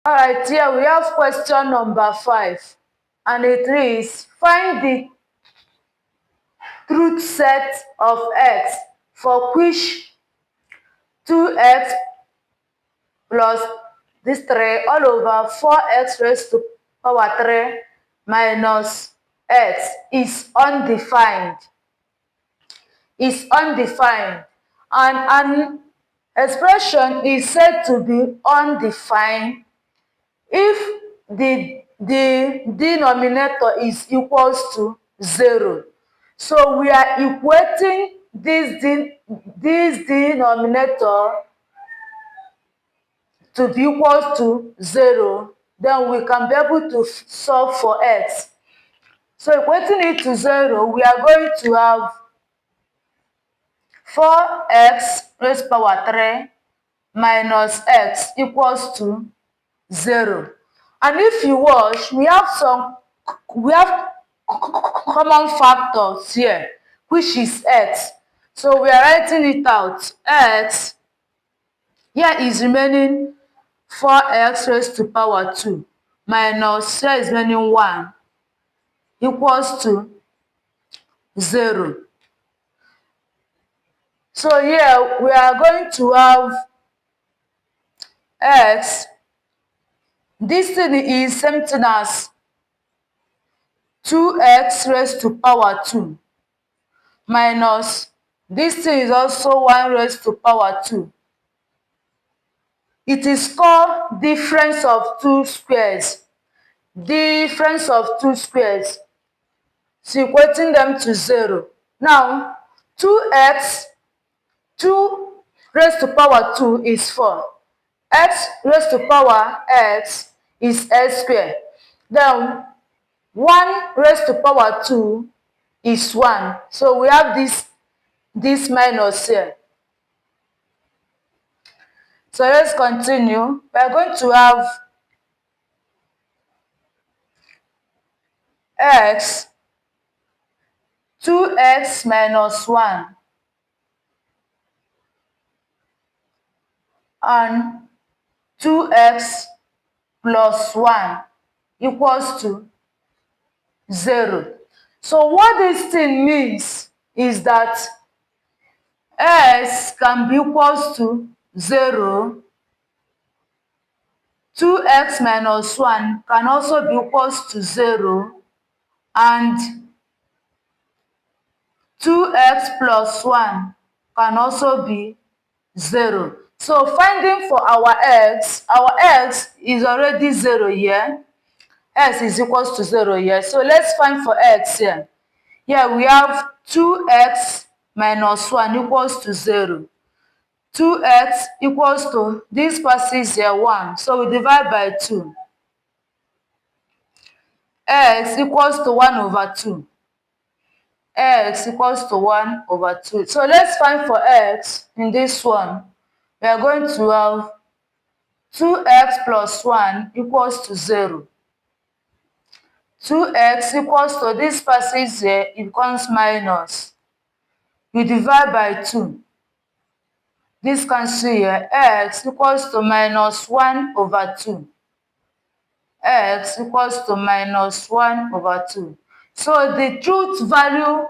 Alright, here we have question number 5, and it reads, find the truth set of x for which 2x plus this 3 all over 4x raised to power 3 minus x is undefined. And an expression is said to be undefined if the denominator is equals to 0. So we are equating this denominator to be equals to 0, then we can be able to solve for x. So equating it to 0, we are going to have 4x raised to power 3 minus x equals to 0. And if you watch, we have common factors here, which is x. So we are writing it out. X here is remaining 4x raised to power 2 minus here is remaining 1 equals to 0. So here we are going to have x. This thing is same thing as 2x raised to power 2 minus this thing is also 1 raised to power 2. It is called difference of two squares. Difference of two squares. So equating them to 0. Now 2x, 2 raised to power 2 is 4. X raised to power x is x squared. Then 1 raised to power 2 is 1. So we have this minus here. So let's continue. We are going to have x, 2x minus 1 and 2x plus 1 equals to 0. So what this thing means is that x can be equals to 0, 2x minus 1 can also be equals to 0, and 2x plus 1 can also be 0. So finding for our x is already 0 here. X is equals to 0 here. So let's find for x here. Here we have 2x minus 1 equals to 0. 2x equals to, this passes here 1. So we divide by 2. X equals to 1 over 2. X equals to 1 over 2. So let's find for x in this one. We are going to have 2x plus 1 equals to 0. 2x equals to, this passes here, it becomes minus. We divide by 2. This cancels here. X equals to minus 1 over 2. X equals to minus 1 over 2. So the truth value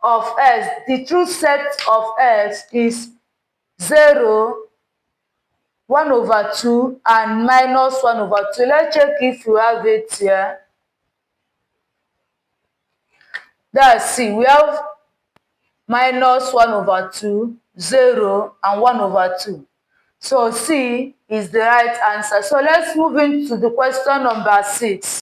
of x, the truth set of x is 0, 1 over 2, and minus 1 over 2. Let's check if you have it here. That's C. We have minus 1 over 2, 0, and 1 over 2. So C is the right answer. So let's move into the question number 6.